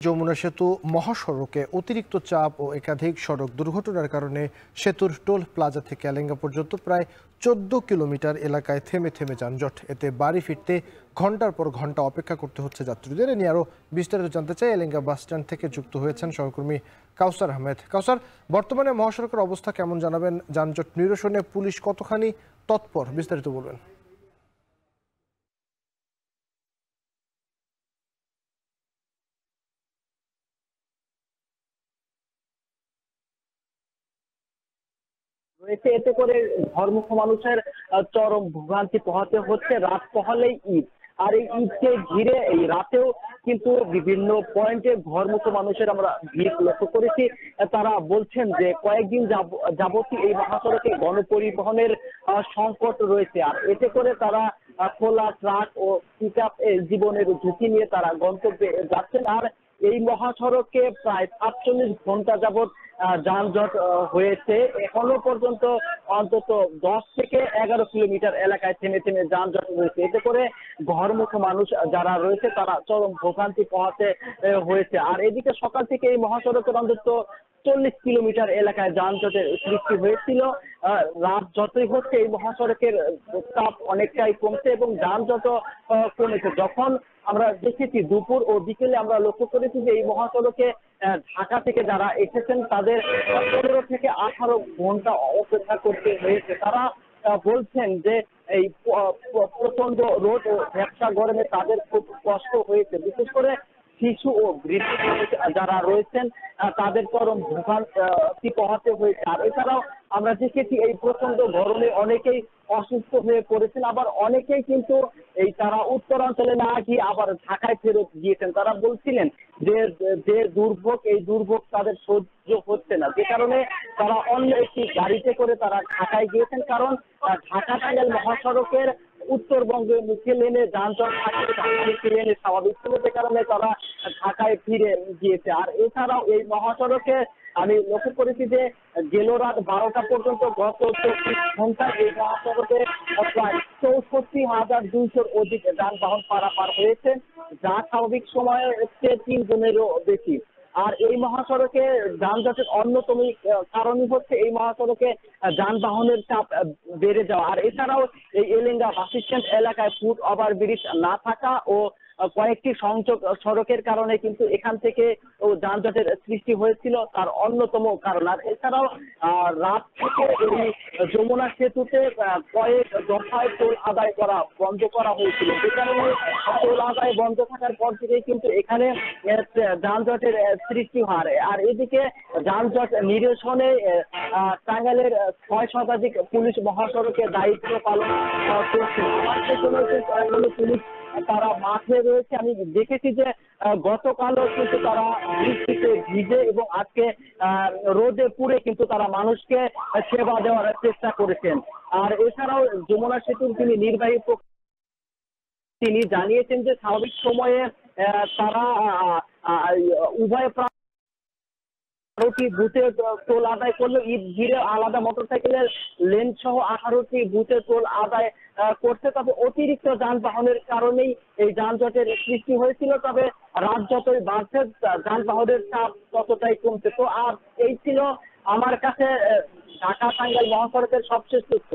যমুনা সেতু মহাসড়কে অতিরিক্ত চাপ ও একাধিক সড়ক দুর্ঘটনার কারণে সেতুর টোল প্লাজা থেকে এলেঙ্গা পর্যন্ত প্রায় ১৪ কিলোমিটার এলাকায় থেমে থেমে যানজট। এতে বাড়ি ফিরতে ঘন্টার পর ঘন্টা অপেক্ষা করতে হচ্ছে যাত্রীদের। এ নিয়ে আরও বিস্তারিত জানতে চাই এলেঙ্গা বাস স্ট্যান্ড থেকে যুক্ত হয়েছেন সহকর্মী কাউসার আহমেদ। কাউসার, বর্তমানে মহাসড়কের অবস্থা কেমন জানাবেন? যানজট নিরসনে পুলিশ কতখানি তৎপর, বিস্তারিত বলবেন। রয়েছে। এতে করে ঘরমুখী মানুষের চরম ভোগান্তি পোহাতে হচ্ছে। রাত পোহালেই ঈদ, আর এই ঈদকে ঘিরে এই রাতেও কিন্তু বিভিন্ন পয়েন্টে ঘরমুখী মানুষের আমরা ভিড় লক্ষ্য করেছি। তারা বলছেন যে কয়েকদিন যাবতীয় এই মহাসড়কে গণপরিবহনের সংকট রয়েছে, আর এতে করে তারা খোলা ট্রাক ও পিকআপ জীবনের ঝুঁকি নিয়ে তারা গন্তব্যে যাচ্ছেন। আর এই মহাসড়কে প্রায় ৪৭ ঘন্টা যাবৎ যানজট হয়েছে। এখনো পর্যন্ত অন্তত ১০ থেকে ১১ কিলোমিটার এলাকায় থেমে থেমে যানজট রয়েছে। এতে করে ঘরমুখী মানুষ যারা রয়েছে তারা চরম ভোগান্তি পোহাতে হয়েছে। আর এদিকে সকাল থেকে এই মহাসড়কের অন্তত ৪০ কিলোমিটার এলাকায় যানজটের সৃষ্টি হয়েছিল। রাত যতই হচ্ছে এই মহাসড়কের চাপ অনেকটাই কমছে এবং যানজট কমেছে। যখন আমরা দেখেছি দুপুর ও বিকেলে আমরা লক্ষ্য করেছি যে এই মহাসড়কে ঢাকা থেকে যারা এসেছেন তাদের ১৫ থেকে ১৮ ঘন্টা অপেক্ষা করতে হয়েছে। তারা বলছেন যে এই প্রচন্ড রোদ ও ভ্যাপসা গরমে তাদের খুব কষ্ট হয়েছে। বিশেষ করে শিশু ও বৃদ্ধ যারা রয়েছেন তাদের চরম ভোগান্তি পোহাতে হয়েছে। আর এছাড়াও আমরা দেখেছি এই প্রচন্ড গরমে অনেকেই অসুস্থ হয়ে পড়েছেন, আবার অনেকেই কিন্তু এই তারা উত্তরাঞ্চলে না গিয়ে আবার ঢাকায় ফেরত গিয়েছেন। তারা বলছিলেন যে যে দুর্ভোগ, এই দুর্ভোগ তাদের সহ্য হচ্ছে না, যে কারণে তারা অন্য একটি গাড়িতে করে তারা ঢাকায় গিয়েছেন। কারণ ঢাকা টাঙ্গাইল মহাসড়কের উত্তরবঙ্গের মুখে লেনে যানজট থাকে, লেনে স্বাভাবিক ছিল, যে কারণে তারা ঢাকায় ফিরে গিয়েছে। আর এছাড়াও এই মহাসড়কে আমি লক্ষ্য করেছি যে গেল রাত ১২টা পর্যন্ত গত ২৪ ঘন্টায় এই মহাসড়কে প্রায় ৬৪,২০০-র অধিক যানবাহন পারাপার হয়েছে, যা স্বাভাবিক সময়ের চেয়ে ৩ গুণেরও বেশি। আর এই মহাসড়কে যানজটের অন্যতম কারণই হচ্ছে এই মহাসড়কে যানবাহনের চাপ বেড়ে যাওয়া। আর এছাড়াও এই এলেঙ্গা বাস স্ট্যান্ড এলাকায় ফুট ওভারব্রিজ না থাকা ও কয়েকটি সংযোগ সড়কের কারণে কিন্তু এখান থেকে যানজটের সৃষ্টি হয়েছিল, তার অন্যতম কারণ। আর এছাড়াও রাত থেকে এই যমুনা সেতুতে কয়েক দফায় টোল আদায় করা বন্ধ করা হয়েছিল, যে কারণে টোল আদায় বন্ধ থাকার পর থেকেই কিন্তু এখানে যানজটের সৃষ্টি হয়। আর এদিকে যানজট নিরসনে টাঙ্গাইলের ৬ শতাধিক পুলিশ মহাসড়কে দায়িত্ব পালন করছে। আমার সেখানে পুলিশ তারা মাঠে রয়েছে। আমি দেখেছি যে গতকালও কিন্তু তারা বৃষ্টিতে ভিজে এবং আজকে রোদে পুড়ে কিন্তু তারা মানুষকে সেবা দেওয়ার চেষ্টা করেছেন। আর এছাড়াও যমুনা সেতুর যিনি নির্বাহী তিনি জানিয়েছেন যে স্বাভাবিক সময়ে তারা উভয় ১৮টি বুথে টোল আদায় করলো। ঈদ ঘিরে আলাদা মোটরসাইকেলের লেন সহ ১৮টি বুথে টোল আদায় করছে। তবে অতিরিক্ত যানবাহনের কারণেই এই যানজটের সৃষ্টি হয়েছিল। তবে রাত যতই বাড়ছে যানবাহনের চাপ ততটাই কমছে। তো আর এই ছিল আমার কাছে ঢাকা টাঙ্গাইল মহাসড়কের সবশেষ তথ্য।